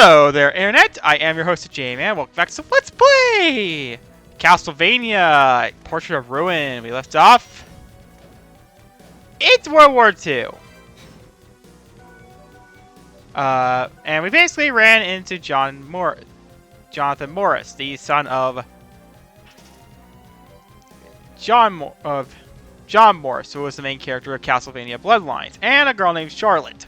Hello there, Internet! I am your host, J-Man. Welcome back to Let's Play! Castlevania, Portrait of Ruin. We left off. It's World War II. And we basically ran into Jonathan Morris, the son of John Morris, who was the main character of Castlevania Bloodlines, and a girl named Charlotte.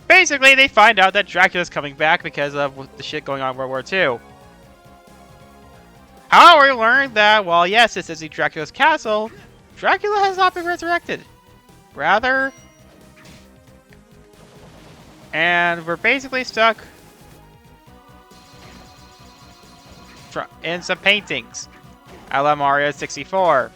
Basically, they find out that Dracula's coming back because of the shit going on in World War II. However, we learned that, well, yes, this is the Dracula's castle. Dracula has not been resurrected. Rather. And we're basically stuck in some paintings. A la Mario 64.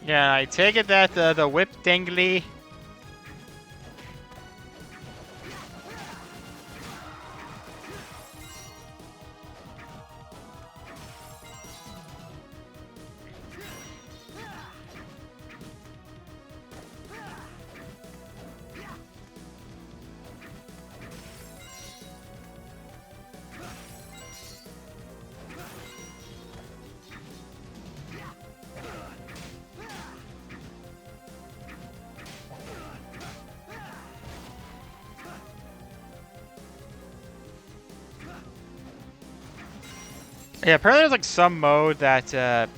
Yeah, I take it that the whip dangly. Yeah, apparently there's like some mode that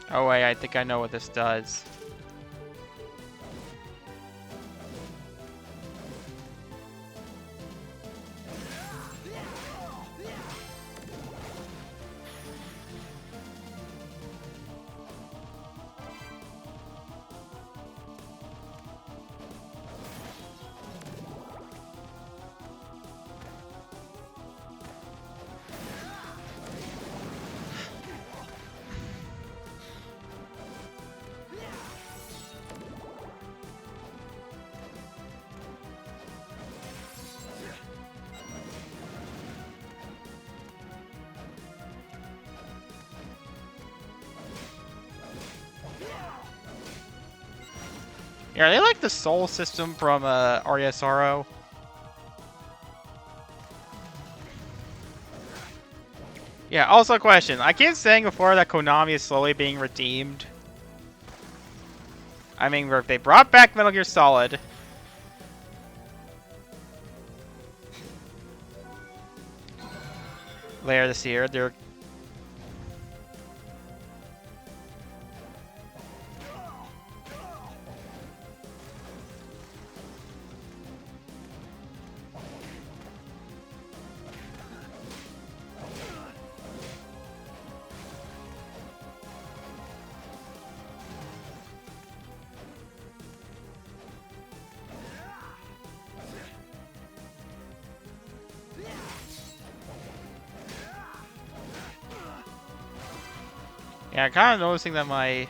oh wait, I think I know what this does. Yeah, they like the soul system from RESRO. Yeah, also a question. I keep saying before that Konami is slowly being redeemed. I mean, if they brought back Metal Gear Solid. Later this year, they're... Yeah, I'm kind of noticing that my...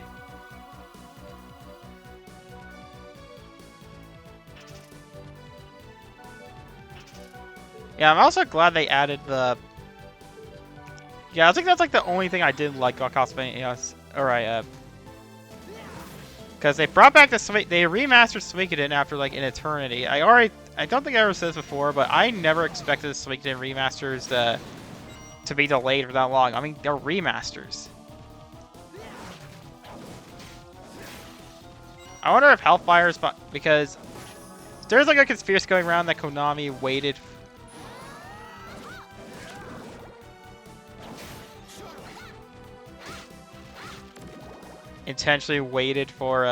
Yeah, I'm also glad they added the... Yeah, I think that's like the only thing I didn't like about Castlevania. Alright, Because they brought back the they remastered Suikoden after like an eternity. I don't think I ever said this before, but I never expected the Suikoden remasters to be delayed for that long. I mean, they're remasters. I wonder if Hellfire's because there's like a conspiracy going around that Konami waited. Intentionally waited for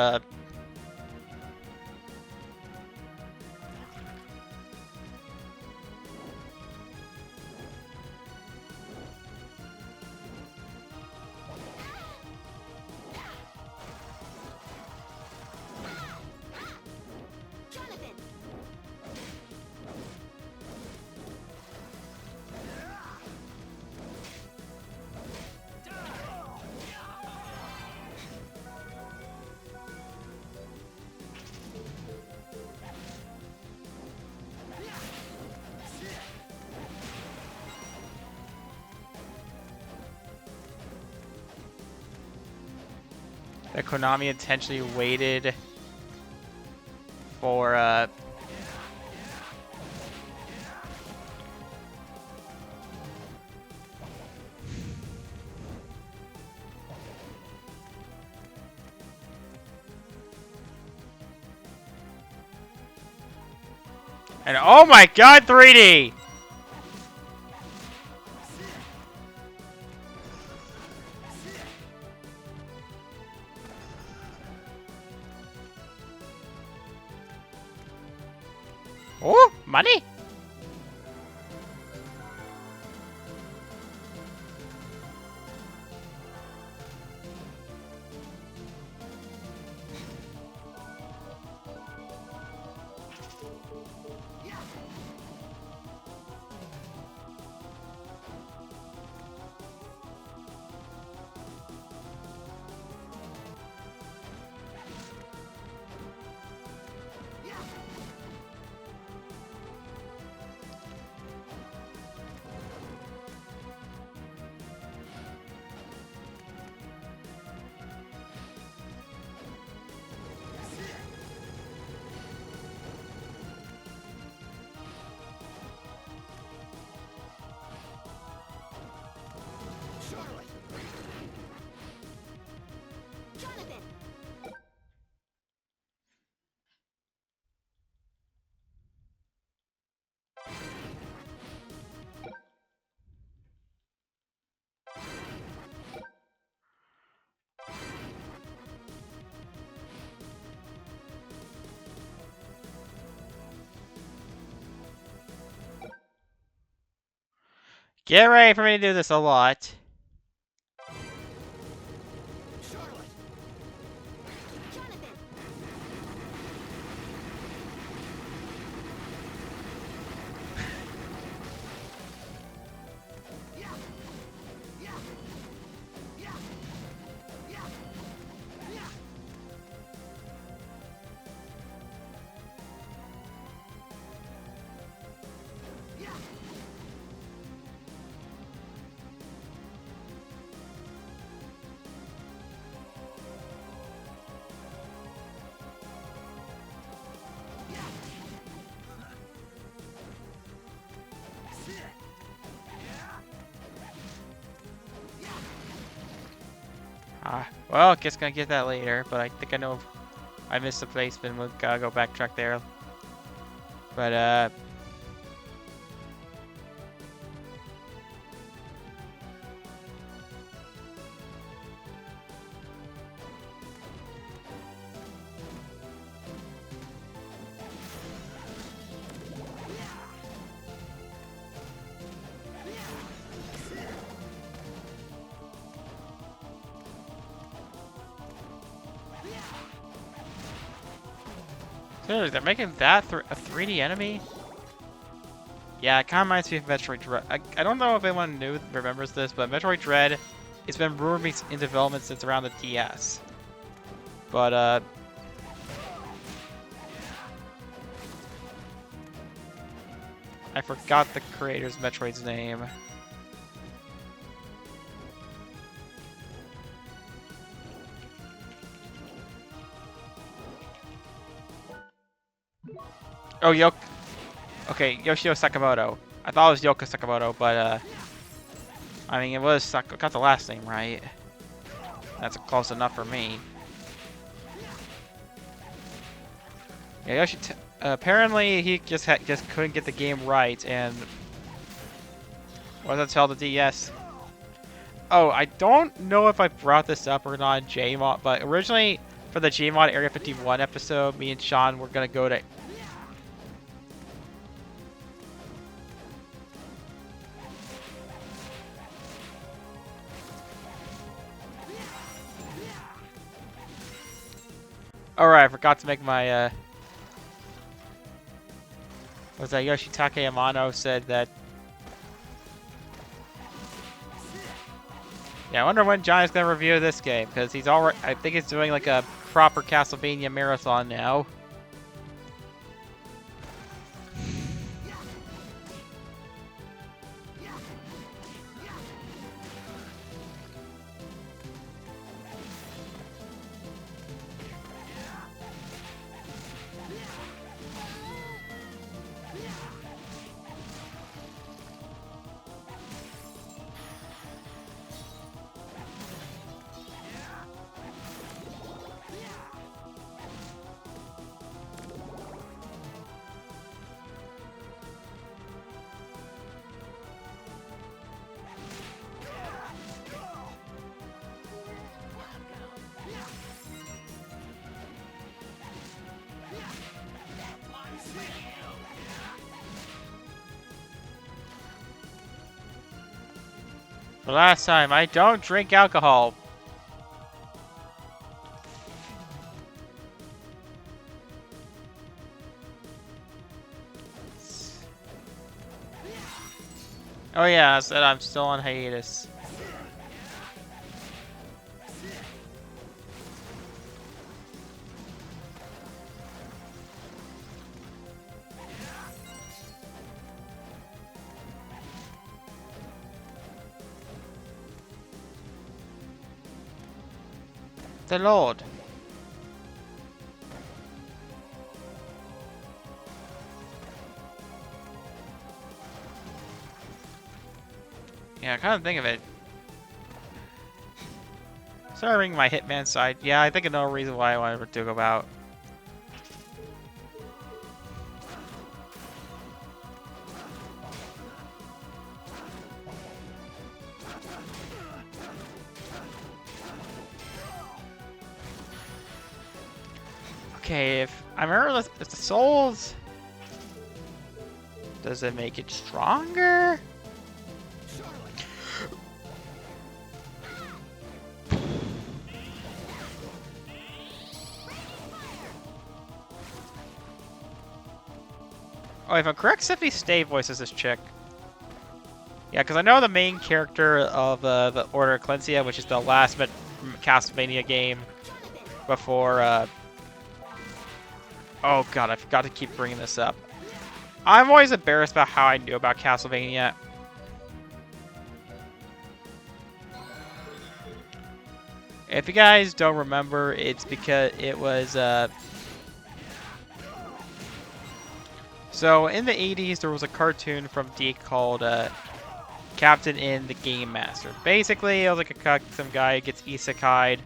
that Konami intentionally waited for and oh my god, 3D! Oh, money! Get ready for me to do this a lot. Well, I guess gonna get that later, but I think I know I missed the placement. We'll gotta go backtrack there. But, Seriously, they're making that a 3D enemy? Yeah, it kind of reminds me of Metroid Dread. I don't know if anyone remembers this, but Metroid Dread, it's been rumored to be in development since around the DS. But, I forgot the creator's Metroid's name. Oh, Okay, Yoshio Sakamoto. I thought it was Yoko Sakamoto, but I mean, it was got the last name right. That's close enough for me. Yeah, apparently he just couldn't get the game right, and wasn't until the DS. Oh, I don't know if I brought this up or not in JMod, but originally for the JMod Area 51 episode, me and Sean were gonna go to. Alright, I forgot to make my was that Yoshitake Amano said that. Yeah, I wonder when Johnny's gonna review this game, because he's already. I think he's doing like a proper Castlevania marathon now. For last time, I don't drink alcohol. Oh yeah, I said I'm still on hiatus. The Lord. Yeah, I kind of think of it. Serving my Hitman side. Yeah, I think another reason why I wanted to go out. Okay, if I remember, if the souls, does it make it stronger? Oh, if I'm correct, Siffy Stay voices this chick. Yeah, because I know the main character of the Order of Clencia, which is the last Castlevania game before. Oh god, I forgot to keep bringing this up. I'm always embarrassed about how I knew about Castlevania. If you guys don't remember, it's because it was so in the 80s, there was a cartoon from D called Captain in the Game Master. Basically, it was like some guy gets isekai'd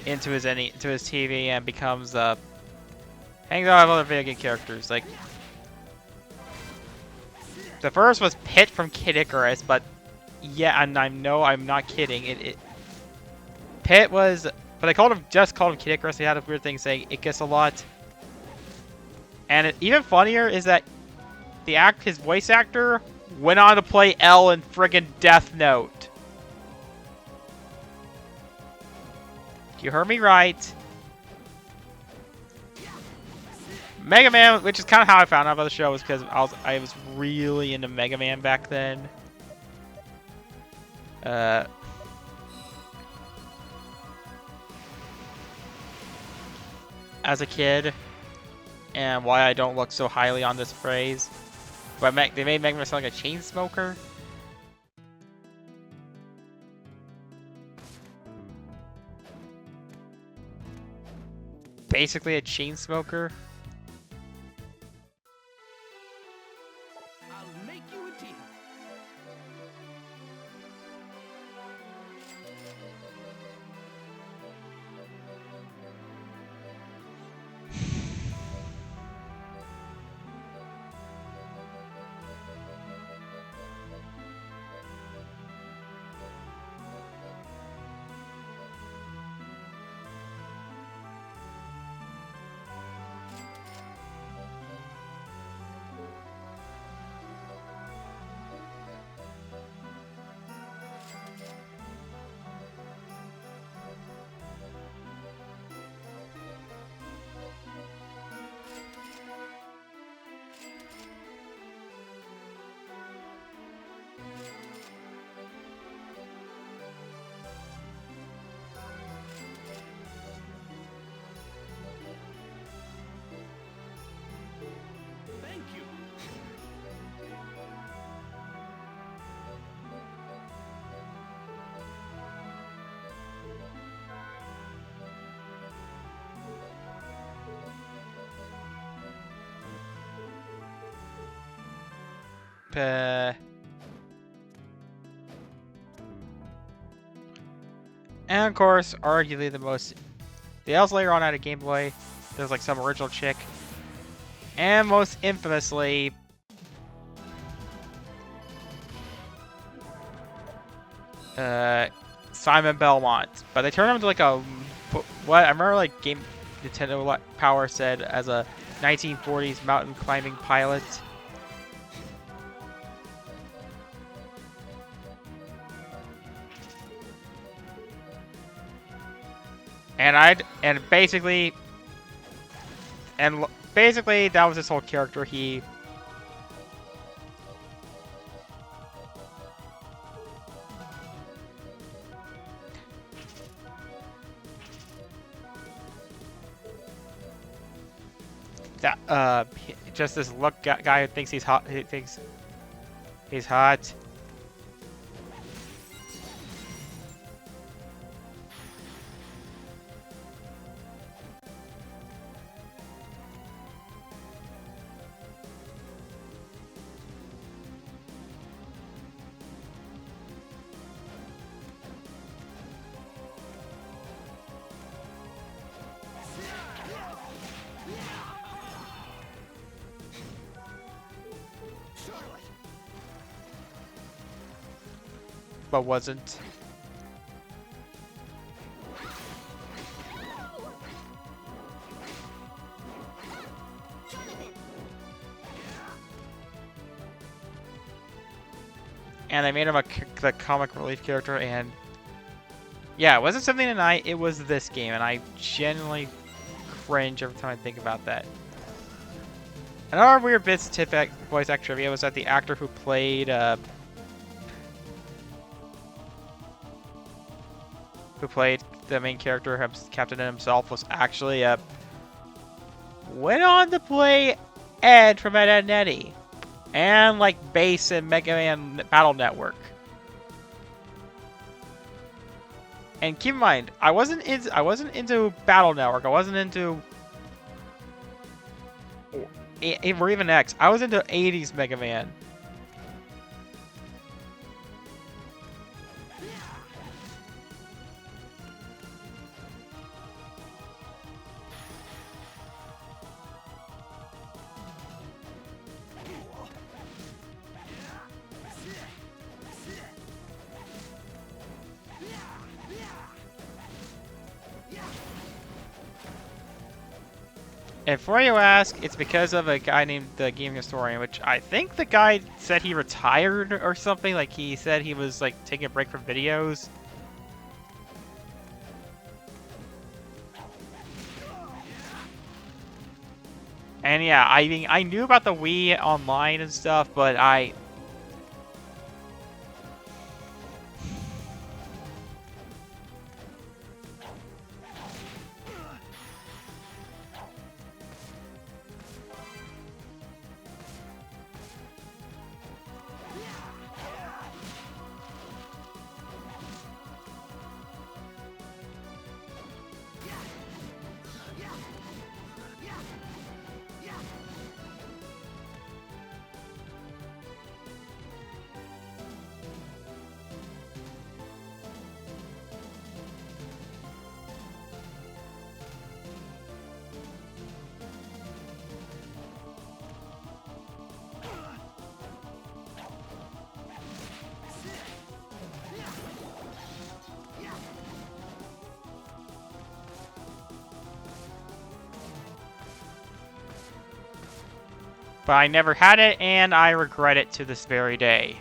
into his TV and becomes hangs out with other video game characters. Like the first was Pit from Kid Icarus, but yeah, and I'm not kidding. Pit was, but they called him Kid Icarus. They had a weird thing saying Icarus a lot. And even funnier is that his voice actor went on to play L in friggin' Death Note. You heard me right. Mega Man, which is kind of how I found out about the show, was because I was really into Mega Man back then. As a kid. And why I don't look so highly on this phrase. But they made Mega Man sound like a chain smoker. Basically a chain smoker. you a deal. Thank you. And of course, arguably the else later on out of Game Boy, there's like some original chick. And most infamously, Simon Belmont. But they turned him into like what I remember like Nintendo Power said as a 1940s mountain climbing pilot. And basically that was his whole character. Just this guy who thinks he's hot. He thinks he's hot. But wasn't. And they made him the comic relief character, and yeah, it wasn't Symphony of the Night, it was this game, and I genuinely cringe every time I think about that. Another weird bits of tidbit voice actor trivia was that the actor who played the main character, Captain himself, was actually went on to play Ed from Ed, Edd n Eddy, and like Bass in Mega Man Battle Network. And keep in mind, I wasn't into Battle Network. I wasn't into or even X. I was into 80s Mega Man. And before you ask, it's because of a guy named the Gaming Historian, which I think the guy said he retired or something. Like, he said he was, like, taking a break from videos. And yeah, I mean, I knew about the Wii Online and stuff, but But I never had it, and I regret it to this very day.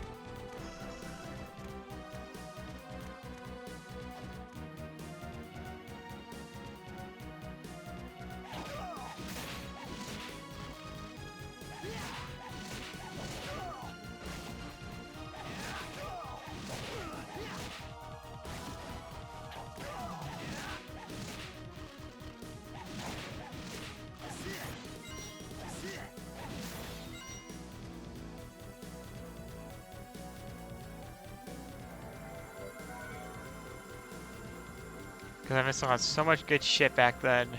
Because I missed out on so much good shit back then.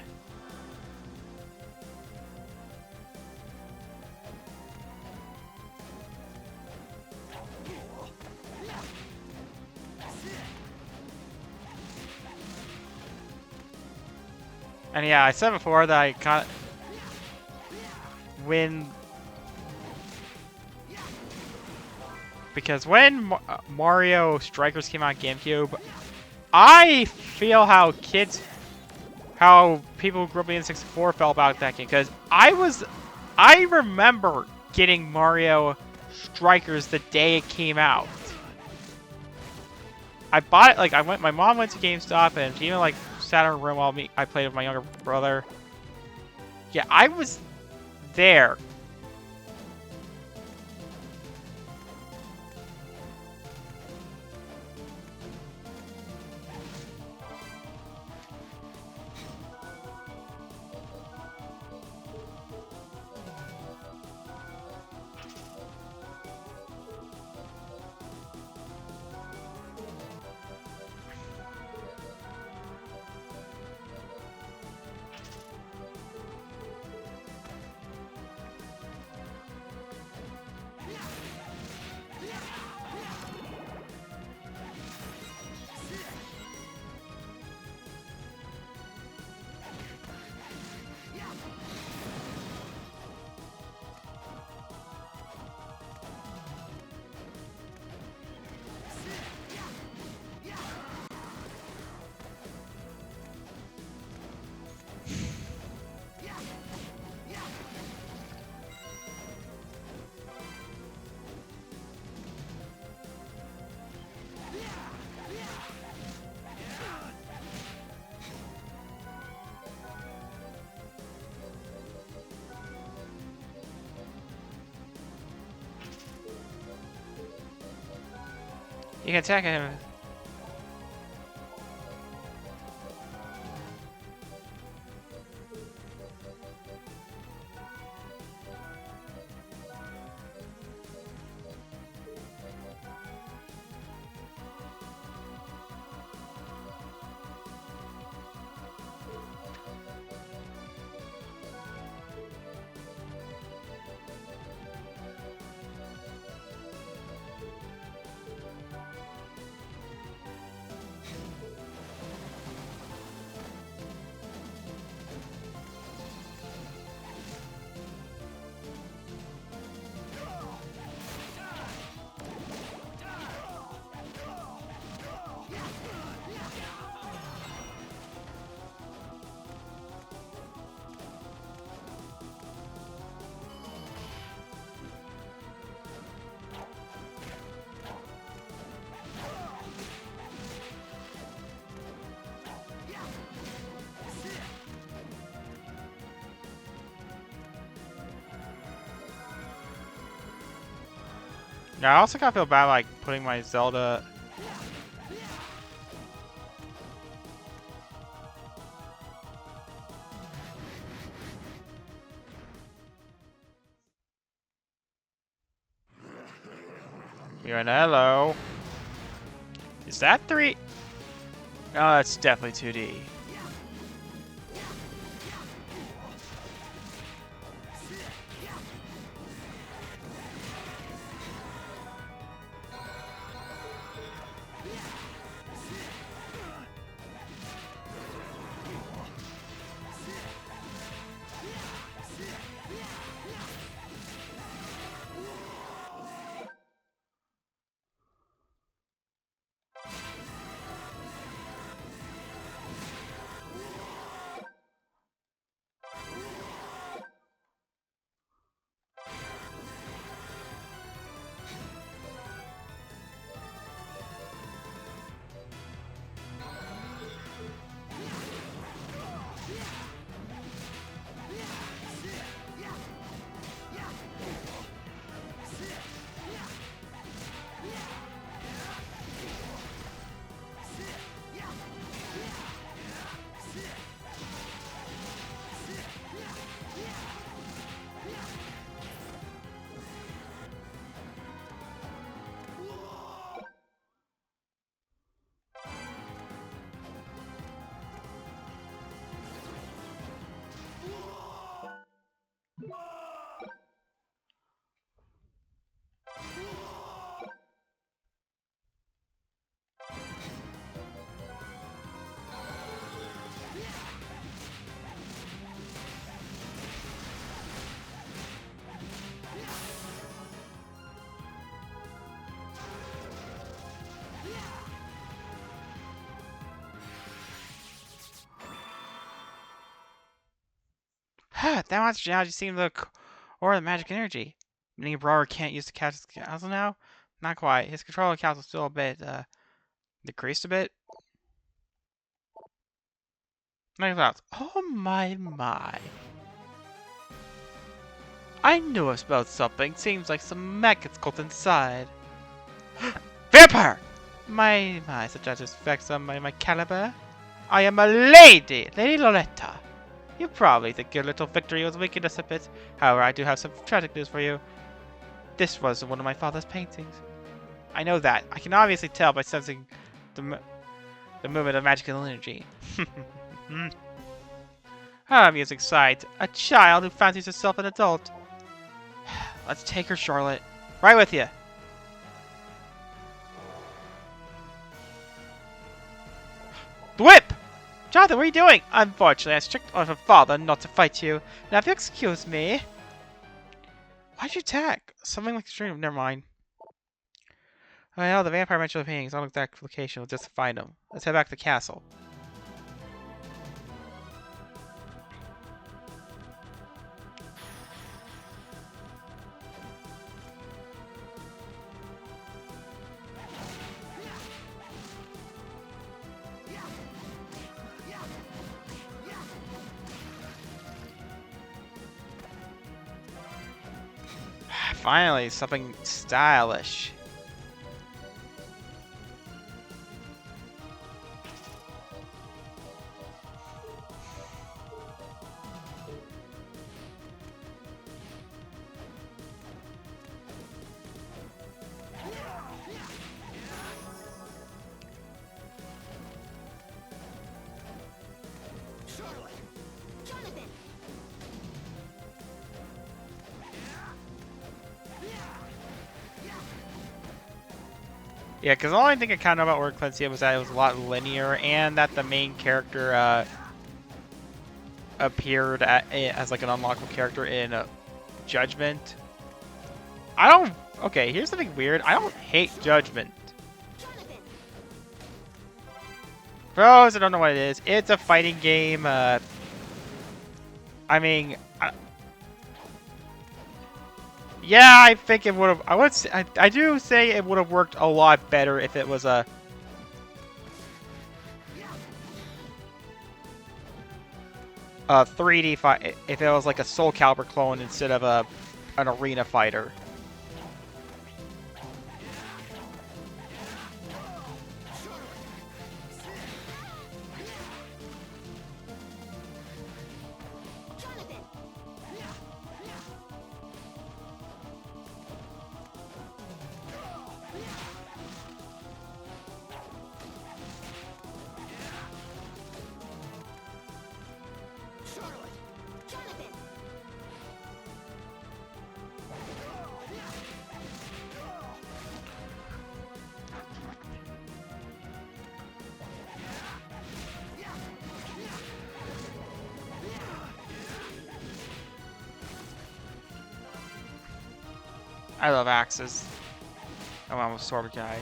And yeah, I said before that I kind of... Because when Mario Strikers came out on GameCube, I feel how people who grew up in N64 felt about that game. Because I remember getting Mario Strikers the day it came out. I bought it, like, my mom went to GameStop and she even, like, sat in her room while I played with my younger brother. Yeah, I was there. You can attack him. Yeah, I also kind of feel bad like putting my Zelda. You're an hello. Is that 3? Oh, that's definitely 2D. That monster now just seemed to or the magic energy. Meaning Brawler can't use the castle now? Not quite. His control of the castle is still a bit, decreased a bit. Nice thoughts. Oh my my. I knew I smelled something. Seems like some maggots caught inside. Vampire! My, such as effects on my caliber. I am a lady! Lady Loletta. You probably think your little victory was weakened us a bit. However, I do have some tragic news for you. This was one of my father's paintings. I know that. I can obviously tell by sensing the movement of magical energy. Ah, amusing sight. A child who fancies herself an adult. Let's take her, Charlotte. Right with you. The whip! Jonathan, what are you doing? Unfortunately, I strict order from father not to fight you. Now, if you excuse me... Why'd you attack? Something like extreme. Never mind. Well, the vampire mentioned the paintings. I'll look at that location. We'll just find them. Let's head back to the castle. Finally, something stylish. Yeah, because the only thing I kind of know about Word Cleanse was that it was a lot linear, and that the main character appeared as like an unlockable character in Judgment. I don't. Okay, here's something weird. I don't hate Judgment. For those that don't know what it is, it's a fighting game. I mean. Yeah, I think it would have. I do say it would have worked a lot better if it was a 3D fight. If it was like a Soul Calibur clone instead of an arena fighter. I love axes. I'm almost sword guy.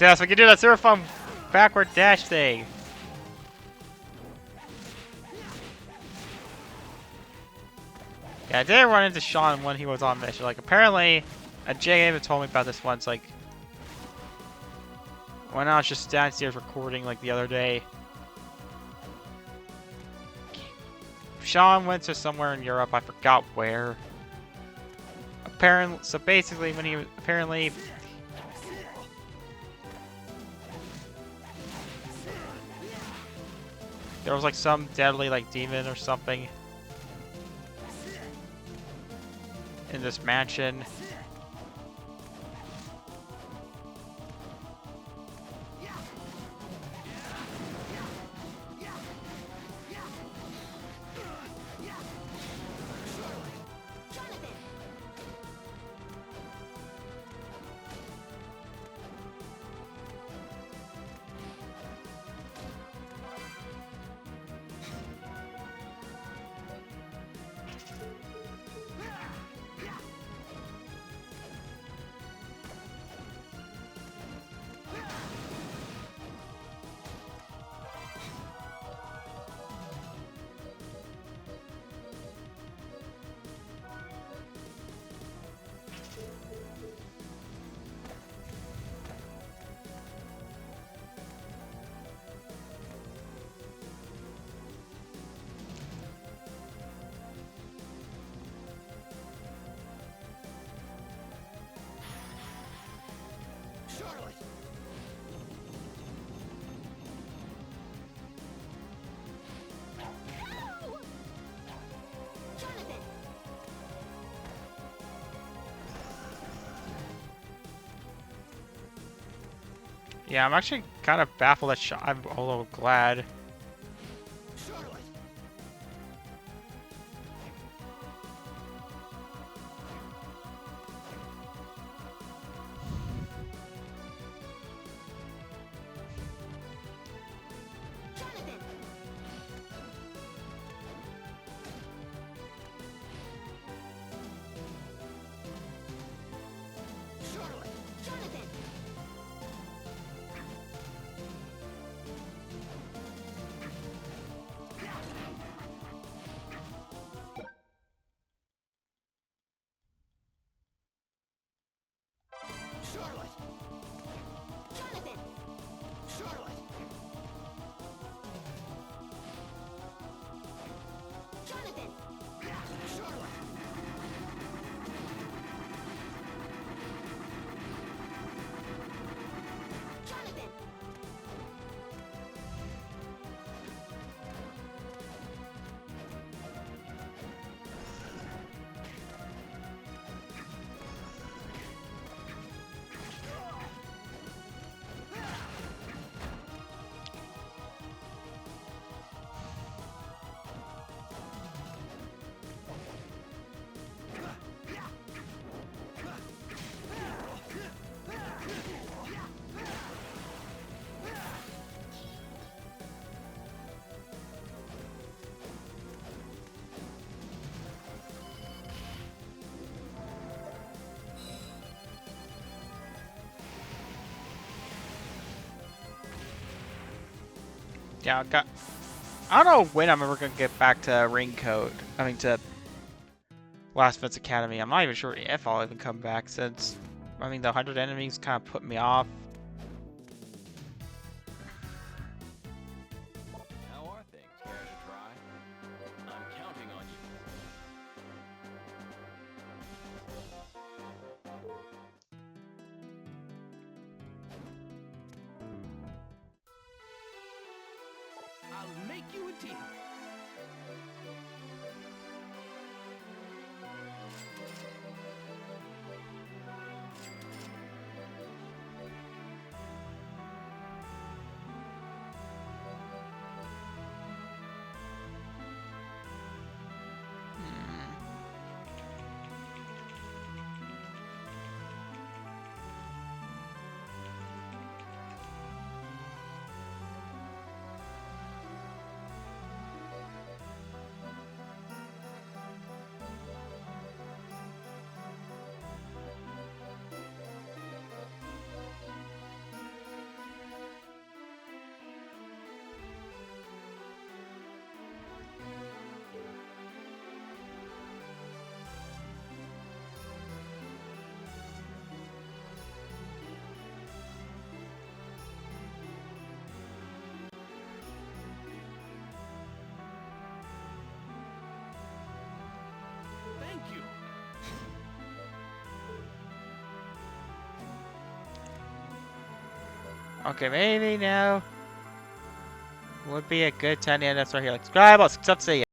Yes, we can do that super fun backward dash thing. Yeah, I did run into Sean when he was on mission. Like, apparently, Jay even told me about this once. Like, when I was just downstairs recording, like, the other day. Sean went to somewhere in Europe. I forgot where. Apparently, so basically, when he apparently. There was like some deadly like demon or something in this mansion. Charlotte! No! Jonathan! Yeah, I'm actually kind of baffled that I'm although glad. Charlotte! Jonathan! Charlotte! Jonathan! Charlotte! Jonathan! Charlotte! Jonathan! Charlotte! Jonathan! Yeah, I don't know when I'm ever gonna get back to Ring Code. I mean to Last Defense Academy. I'm not even sure if I'll even come back since I mean the 100 enemies kind of put me off. How are things? Care to try? I'm counting on you. I'll make you a deal. Okay, maybe now would be a good time to end this right here. Like, subscribe, I'll see ya.